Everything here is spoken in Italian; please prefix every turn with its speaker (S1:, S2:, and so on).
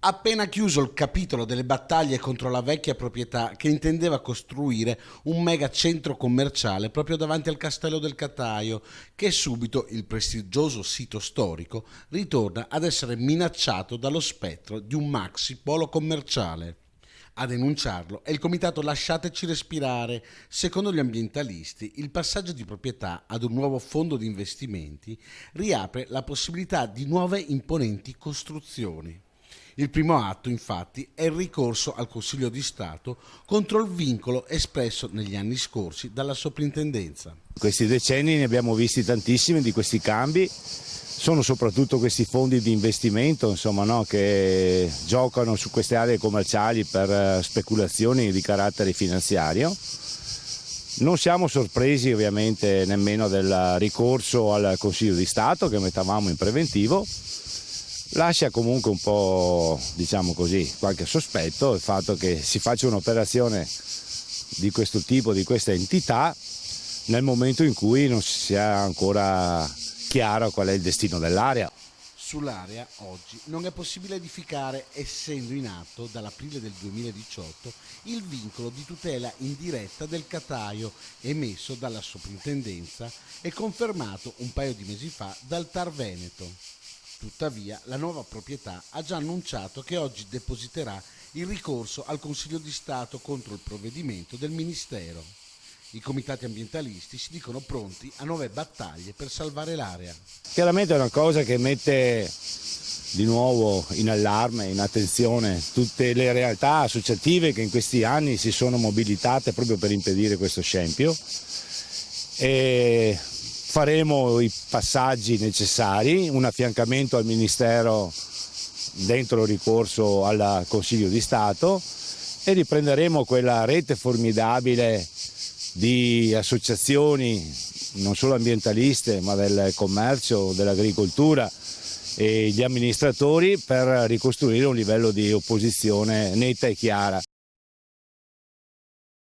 S1: Appena chiuso il capitolo delle battaglie contro la vecchia proprietà che intendeva costruire un mega centro commerciale proprio davanti al Castello del Cataio, che subito il prestigioso sito storico ritorna ad essere minacciato dallo spettro di un maxi polo commerciale. A denunciarlo è il comitato Lasciateci Respirare. Secondo gli ambientalisti, il passaggio di proprietà ad un nuovo fondo di investimenti riapre la possibilità di nuove imponenti costruzioni. Il primo atto, infatti, è il ricorso al Consiglio di Stato contro il vincolo espresso negli anni scorsi dalla Soprintendenza.
S2: In questi decenni ne abbiamo visti tantissimi di questi cambi, sono soprattutto questi fondi di investimento, insomma, no, che giocano su queste aree commerciali per speculazioni di carattere finanziario. Non siamo sorpresi ovviamente nemmeno del ricorso al Consiglio di Stato che mettavamo in preventivo. Lascia comunque un po', diciamo così, qualche sospetto il fatto che si faccia un'operazione di questo tipo, di questa entità, nel momento in cui non sia ancora chiaro qual è il destino dell'area.
S1: Sull'area oggi non è possibile edificare, essendo in atto dall'aprile del 2018 il vincolo di tutela indiretta del Cataio emesso dalla Soprintendenza e confermato un paio di mesi fa dal TAR Veneto. Tuttavia, la nuova proprietà ha già annunciato che oggi depositerà il ricorso al Consiglio di Stato contro il provvedimento del Ministero. I comitati ambientalisti si dicono pronti a nuove battaglie per salvare l'area.
S2: Chiaramente è una cosa che mette di nuovo in allarme, in attenzione tutte le realtà associative che in questi anni si sono mobilitate proprio per impedire questo scempio. E faremo i passaggi necessari, un affiancamento al Ministero dentro il ricorso al Consiglio di Stato e riprenderemo quella rete formidabile di associazioni non solo ambientaliste ma del commercio, dell'agricoltura e gli amministratori per ricostruire un livello di opposizione netta e chiara.